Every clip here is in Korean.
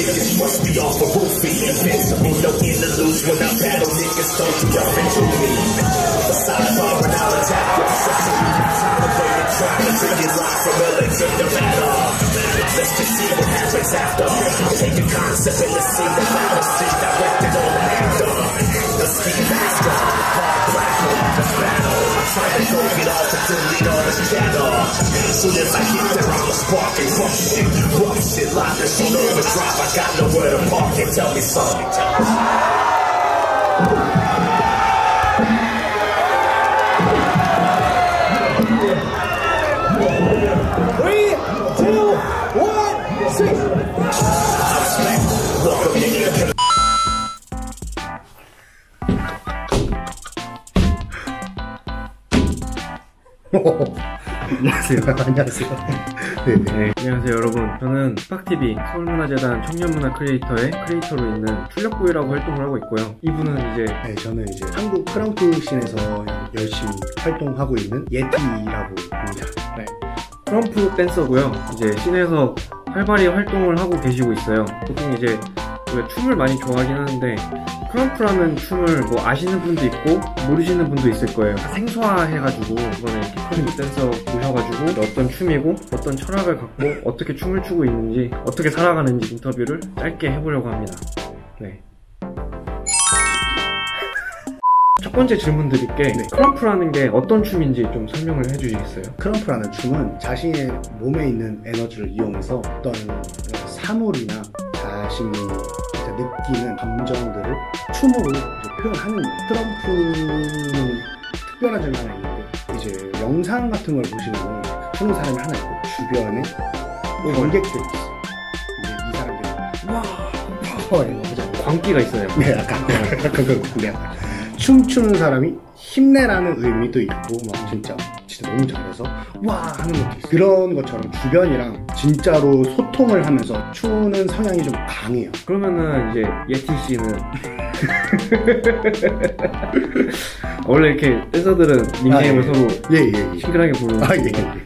niggas must be off a roofie. Invincible, no interludes when I battle niggas, don't jump into me. The sidebar when I'll attack your accessory. Motivated, trying to bring it live from LA to Nevada. Let's just see what happens after. I'll take a concept and let's see the fallacy directed on the actor. Let's ski master, hard blacker, just battle. I'm trying to go get off and delete all this chatter. As soon as I get there, I'ma spark and rough shit, lock this on overdrive. I got nowhere to park it. Tell me something. Three, two, one, six. 안녕하세요. 안녕하세요. 네, 안녕하세요 여러분. 저는 스팍TV 서울문화재단 청년문화 크리에이터의 크리에이터로 있는 출력부이라고 활동을 하고 있고요. 이분은 이제 저는 이제 한국 크럼프 씬에서 열심히 활동하고 있는 예티라고 합니다. 네, 크럼프 댄서고요. 이제 씬에서 활발히 활동을 하고 계시고 있어요. 보통 이제 우리가 춤을 많이 좋아하긴 하는데 크럼프라는 춤을 뭐 아시는 분도 있고 모르시는 분도 있을 거예요. 생소화해가지고 이번에 이렇게 크럼프 댄서 모셔가지고 어떤 춤이고 어떤 철학을 갖고 어떻게 춤을 추고 있는지 어떻게 살아가는지 인터뷰를 짧게 해보려고 합니다. 네. 첫 번째 질문 드릴게, 크럼프라는 게 어떤 춤인지 좀 설명을 해주시겠어요? 크럼프라는 춤은 자신의 몸에 있는 에너지를 이용해서 어떤 사물이나 자신이 느끼는 감정들을 춤으로 표현하는 거예요. 크럼프는 특별한 점이 하나 있는데, 이제 영상 같은 걸 보시면 하는 사람이 하나 있고 주변에 관객들이 있어요. 이제 이 사람들이 와 파워예요. 광기가 있어요. 네, 약간 그런 춤추는 사람이 힘내라는 의미도 있고 막 진짜 너무 잘해서 와 하는 것도 있어요. 그런 것처럼 주변이랑 진짜로 소통을 하면서 추는 성향이 좀 강해요. 그러면은 이제 예티 씨는 원래 이렇게 댄서들은 닉네임을 서로 싱글하게 부르는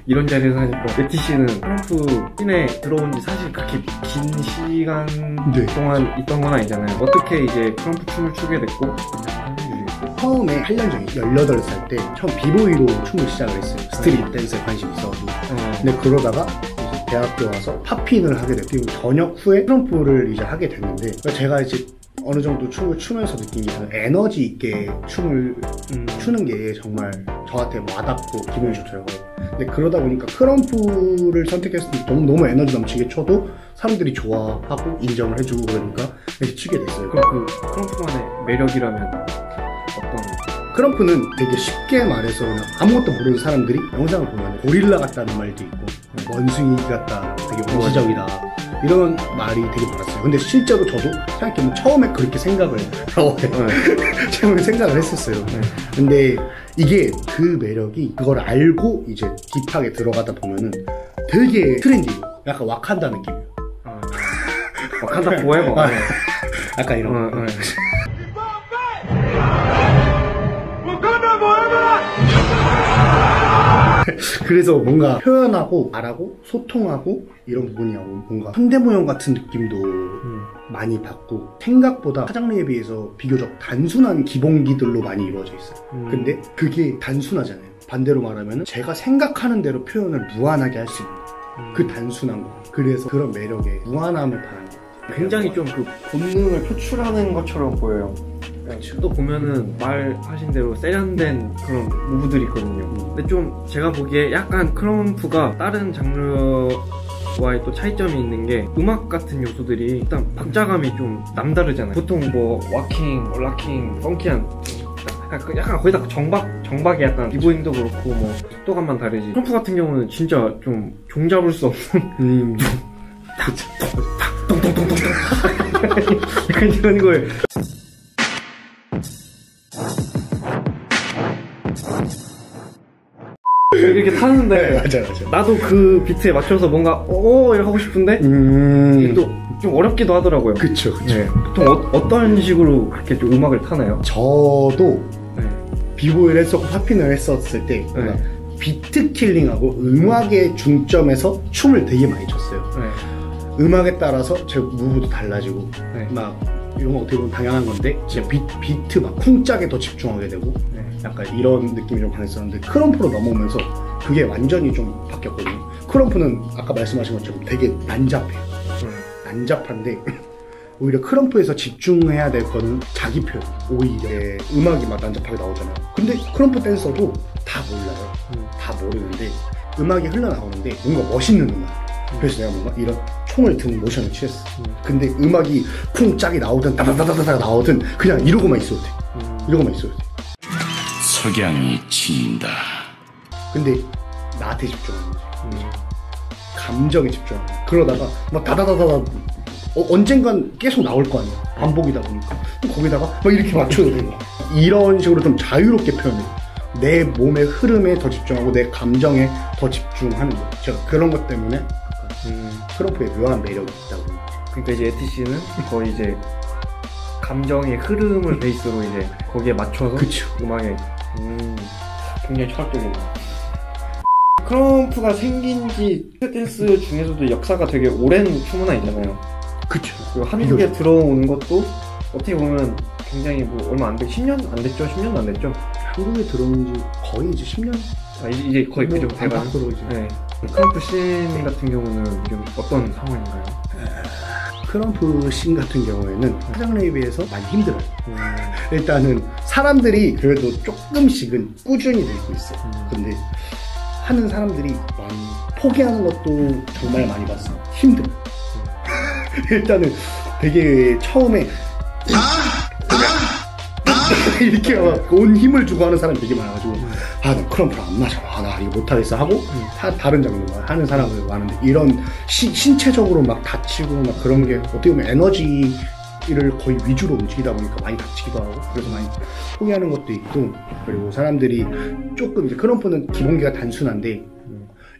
이런 자리에서 하니까 예티 씨는 크럼프 씬에 들어온 지 사실 그렇게 긴 시간 동안 있던 건 아니잖아요. 어떻게 이제 크럼프 춤을 추게 됐고? 처음에 8년 전에 18살 때 처음 비보이로 춤을 시작을 했어요. 스트릿 댄스에 관심이 있어가지고. 근데 그러다가 이제 대학교 와서 팝핀을 하게 됐고, 그리고 전역 후에 크럼프를 이제 하게 됐는데, 제가 이제 어느 정도 춤을 추면서 느낀 게 에너지 있게 춤을 추는 게 정말 저한테 와닿고 기분이 좋더라고요. 근데 그러다 보니까 크럼프를 선택했을 때 너무 에너지 넘치게 춰도 사람들이 좋아하고 인정을 해주고 그러니까 이렇게 추게 됐어요. 그럼 그 크럼프만의 매력이라면 크럼프는 되게 쉽게 말해서 그냥 아무것도 모르는 사람들이 영상을 보면 고릴라 같다는 말도 있고 원숭이 같다, 되게 원시적이다 이런 말이 되게 많았어요. 근데 실제로 저도 생각해보면 처음에 그렇게 생각을 했었어요. 근데 이게 그 매력이, 그걸 알고 이제 딥하게 들어가다 보면은 되게 트렌디해요. 약간 와칸다 느낌이에요. 와칸다 포에버 약간 이런 그래서 뭔가 표현하고 말하고 소통하고 이런 부분이하고 뭔가 현대무용 같은 느낌도 많이 받고, 생각보다 화장리에 비해서 비교적 단순한 기본기들로 많이 이루어져 있어요. 근데 그게 단순하잖아요. 반대로 말하면 제가 생각하는 대로 표현을 무한하게 할 수 있는 그 단순한 거. 그래서 그런 매력에 무한함을 바라는 거예요. 굉장히 좀 그 본능을 표출하는 것처럼 보여요. 또 보면은 말하신 대로 세련된 그런 무브들이 있거든요. 근데 좀 제가 보기에 약간 크럼프가 다른 장르와의 또 차이점이 있는 게 음악 같은 요소들이 일단 박자감이 좀 남다르잖아요. 보통 뭐 와킹, 락킹, 펑키한 약간 거의 다 정박이 약간 비보잉도 그렇고 뭐 속도감만 다르지, 크럼프 같은 경우는 진짜 좀 종잡을 수 없는 똥똥똥똥똥 약간 이런 거에 이렇게 타는데 맞아. 나도 그 비트에 맞춰서 뭔가 이렇게 하고 싶은데 또 좀 어렵기도 하더라고요. 그쵸. 네. 보통 어떤 식으로 그렇게 좀 음악을 타나요? 저도 비보이를 했었고 팝핀을 했었을 때 비트 킬링하고 음악의 중점에서 춤을 되게 많이 췄어요. 음악에 따라서 제 무브도 달라지고 네. 막 이런 거 어떻게 보면 당연한 건데 진짜 비트 막 쿵짝에 더 집중하게 되고 네. 약간 이런 느낌이 좀 강했었는데 크럼프로 넘어오면서 그게 완전히 좀 바뀌었거든요. 크럼프는 아까 말씀하신 것처럼 되게 난잡해요. 난잡한데 오히려 크럼프에서 집중해야 될 거는 자기 표현. 오히려 음악이 막 난잡하게 나오잖아요. 근데 크럼프 댄서도 다 몰라요. 다 모르는데 음악이 흘러나오는데 뭔가 멋있는 음악. 그래서 내가 뭔가 이런 총을 드는 모션을 취했어. 근데 음악이 쿵짝이 나오든 따다다다다 나오든 그냥 이러고만 있어도 돼. 이러고만 있어도 돼. 석양이 친다. 근데 나한테 집중하는 거지. 감정에 집중하는 거야. 그러다가 막 다다다다다 언젠간 계속 나올 거 아니야. 반복이다 보니까. 거기다가 막 이렇게 맞춰도 되고. 이런 식으로 좀 자유롭게 표현해. 내 몸의 흐름에 더 집중하고 내 감정에 더 집중하는 거. 제가 그런 것 때문에 크럼프의 묘한 매력이 있다고. 그러니까 이제 에티 씨는 거의 이제 감정의 흐름을 베이스로 이제 거기에 맞춰서 그쵸. 음악에 굉장히 철학적이네요. 크럼프가 생긴 지 댄스 중에서도 역사가 되게 오랜 춤문화이잖아요. 그쵸. 그리고 한국에 들어온 것도 어떻게 보면 굉장히 뭐 얼마 안 돼, 10년 안 됐죠? 10년도 안 됐죠? 한국에 들어온 지 거의 이제 10년? 아, 이제 거의 그 정도 돼가는. 밖으로 이제. 네. 크럼프 씬 같은 경우는 지금 어떤 상황인가요? 크럼프 씬 같은 경우에는 화장 레이브에서 많이 힘들어요. 일단은 사람들이 그래도 조금씩은 꾸준히 늘고 있어. 근데 하는 사람들이 많이 포기하는 것도 정말 많이 봤어. 힘들어. 일단은 되게 처음에 이렇게 막 온 힘을 주고 하는 사람이 되게 많아가지고 아, 나 크럼프를 안 맞아. 아, 나 이거 못하겠어 하고 다른 장르 하는 사람들 많은데 이런 신체적으로 막 다치고 막 그런 게 어떻게 보면 에너지를 거의 위주로 움직이다 보니까 많이 다치기도 하고 그래서 많이 포기하는 것도 있고 그리고 사람들이 조금 이제 크럼프는 기본기가 단순한데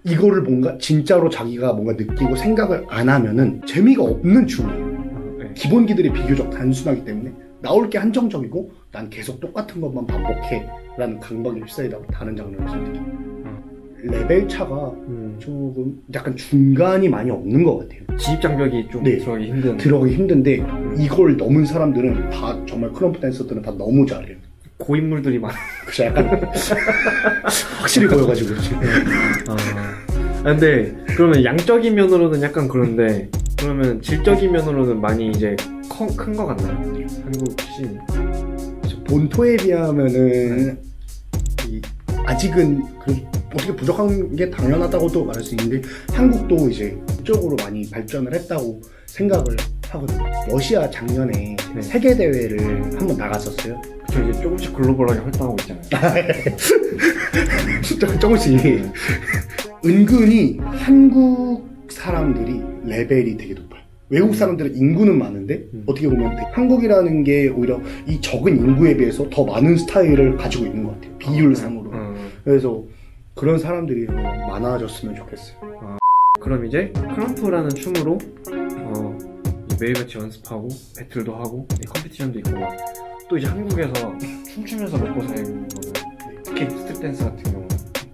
이거를 뭔가 진짜로 자기가 뭔가 느끼고 생각을 안 하면은 재미가 없는 춤이에요. 기본기들이 비교적 단순하기 때문에 나올 게 한정적이고 난 계속 똑같은 것만 반복해 라는 강박에 휩싸이다 다른 장르를 선택해. 레벨 차가 조금 약간 중간이 많이 없는 것 같아요. 진입장벽이 좀 네. 들어가기 힘든데 이걸 넘은 사람들은 다 정말 크럼프 댄서들은 다 너무 잘해요. 고인물들이 많아. 그쵸, 약간 확실히 보여가지고 지금. 근데 그러면 양적인 면으로는 약간 그런데 그러면 질적인 면으로는 많이 이제 큰 거 같나요? 한국 씬 본토에 비하면은 아직은 어떻게 부족한 게 당연하다고도 말할 수 있는데 한국도 이제 그쪽으로 많이 발전을 했다고 생각을 하거든요. 러시아 작년에 세계 대회를 한번 나갔었어요. 그쵸, 이제 조금씩 글로벌하게 활동하고 있잖아요. 조금씩. 은근히 한국 사람들이 레벨이 되게 높아요. 외국 사람들은 인구는 많은데 어떻게 보면 한국이라는 게 오히려 이 적은 인구에 비해서 더 많은 스타일을 가지고 있는 것 같아요. 비율상으로. 그래서 그런 사람들이 많아졌으면 좋겠어요. 그럼 이제 크럼프라는 춤으로 매일같이 연습하고 배틀도 하고 컴피티션도 있고 막 또 이제 한국에서 춤추면서 먹고 살고 거는 특히 스트릿 댄스 같은 경우는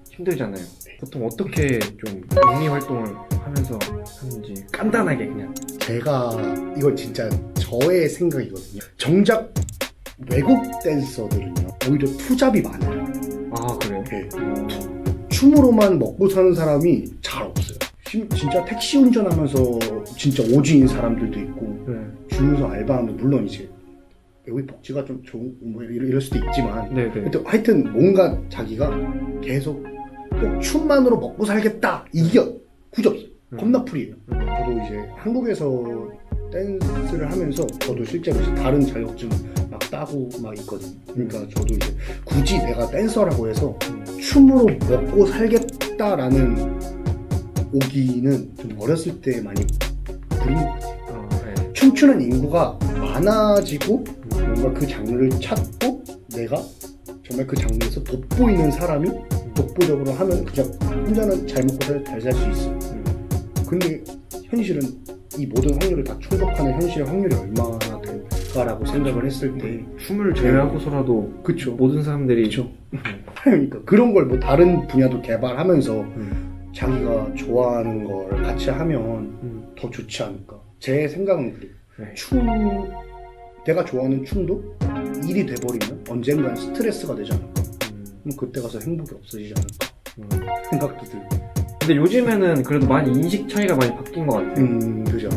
힘들잖아요. 보통 어떻게 좀 영리 활동을 하면서 하는지 간단하게 그냥. 제가 이건 진짜 저의 생각이거든요. 정작 외국 댄서들은요 오히려 투잡이 많아요. 아 그래요? 네. 춤으로만 먹고 사는 사람이 잘 없어요. 진짜 택시 운전하면서 진짜 오지인 사람들도 있고 주유소 알바하면 물론 이제 여기 복지가 좀 좋은 뭐 이럴 수도 있지만 근데 하여튼 뭔가 자기가 계속 꼭 춤만으로 먹고 살겠다 이게 굳이 없어요. 겁나 풀이에요. 저도 이제 한국에서 댄스를 하면서 저도 실제로 다른 자격증 막 따고 막 있거든요. 그러니까 저도 이제 굳이 내가 댄서라고 해서 춤으로 먹고 살겠다라는 오기는 좀 어렸을 때 많이 부린 것 같아요. 춤추는 인구가 많아지고 뭔가 그 장르를 찾고 내가 정말 그 장르에서 돋보이는 사람이 독보적으로 하면 그냥 혼자는 잘 먹고 잘 살 수 있어요. 근데 현실은 이 모든 확률을 다 충족하는 현실의 확률이 얼마나 될까라고 생각을 했을 때 춤을 제외하고서라도 그쵸. 모든 사람들이 그쵸. 그러니까 그런 걸 뭐 다른 분야도 개발하면서 자기가 좋아하는 걸 같이 하면 더 좋지 않을까. 제 생각은 그래요. 네. 내가 좋아하는 춤도 일이 돼버리면 언젠간 스트레스가 되지 않을까. 그럼 그때 가서 행복이 없어지지 않을까 생각도 들고. 근데 요즘에는 그래도 많이 인식 차이가 많이 바뀐 것 같아요. 그죠.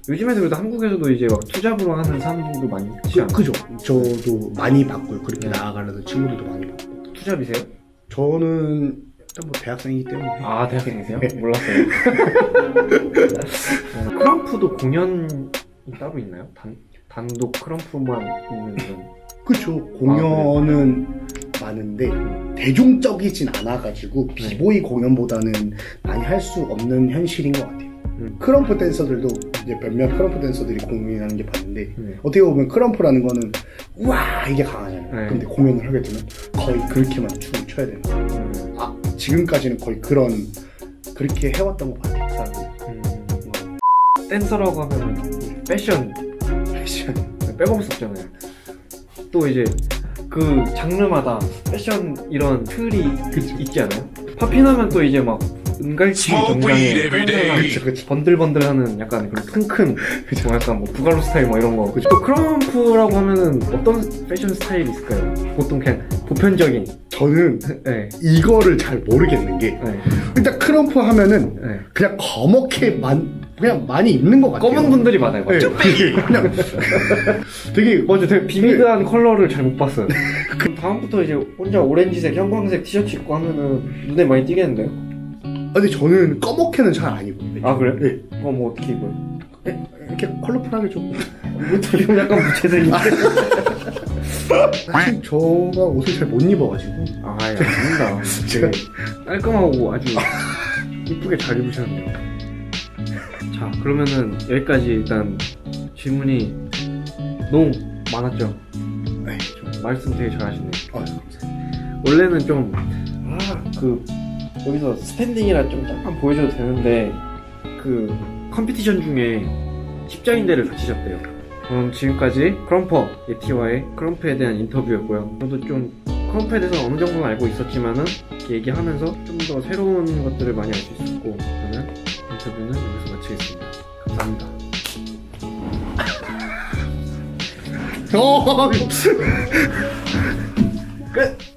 요즘에도 그래도 한국에서도 이제 막 투잡으로 하는 사람들도 많이 있지 않아요? 그죠. 저도 많이 봤고요. 그렇게 나아가려는 친구들도 많이 봤고. 투잡이세요? 저는 일단 뭐 대학생이기 때문에. 아, 대학생이세요? 몰랐어요. 크럼프도 공연이 따로 있나요? 단독 크럼프만 있는 건? 그쵸. 공연은 많은데 대중적이진 않아가지고 비보이 공연보다는 많이 할 수 없는 현실인 것 같아요. 크럼프 댄서들도 이제 몇몇 크럼프 댄서들이 공연하는 게 봤는데 어떻게 보면 크럼프라는 거는 우와 이게 강하잖아요. 네. 근데 공연을 하게 되면 거의 그렇게만 춤을 춰야 되는 거예요. 아, 지금까지는 거의 그렇게 해왔던 것 같아요. 사람들이. 댄서라고 하면 패션 빼먹을 수 없잖아요. 또 이제 그 장르마다 패션 이런 틀이 있지 않아요? 팝핀하면 또 이제 막 은갈치 정장에 번들번들하는 약간 그런 큰 약간 뭐 부갈로 스타일 뭐 이런 거. 또 크럼프라고 하면은 어떤 패션 스타일이 있을까요? 보통 그냥 보편적인. 저는 네. 이거를 잘 모르겠는 게 네. 일단 크럼프 하면은 네. 그냥 검게 그냥 많이 입는 것 같아요. 검은 분들이 많아요. 네, 그냥 되게 맞아, 되게 비비드한 컬러를 잘 못 봤어요. 그럼 다음부터 이제 혼자 오렌지색, 형광색 티셔츠 입고 하면은 눈에 많이 띄겠는데요? 근데 저는 검게는 잘 안 입어요. 아, 그래요? 네. 그럼 뭐 어떻게 입어요? 이렇게 컬러풀하게 좀. 이것도 좀 약간 무채색인데. 사실 저가 옷을 잘 못 입어가지고. 아, 예, 아닙니다. 제가 깔끔하고 아주 이쁘게 잘 입으셨네요. 자, 그러면은 여기까지 일단 질문이 너무 많았죠? 네. 좀 말씀 되게 잘하시네요. 감사합니다. 원래는 좀, 여기서 스탠딩이라 좀 잠깐 보여줘도 되는데, 그, 컴피티션 중에 십자인대를 다치셨대요. 그럼 지금까지 크럼퍼, 예티와의 크럼프에 대한 인터뷰였고요. 저도 좀 크럼프에 대해서 어느 정도는 알고 있었지만은, 이렇게 얘기하면서 좀 더 새로운 것들을 많이 알 수 있었고, 그러면 인터뷰는 여기서 마치겠습니다. 감사합니다. 끝!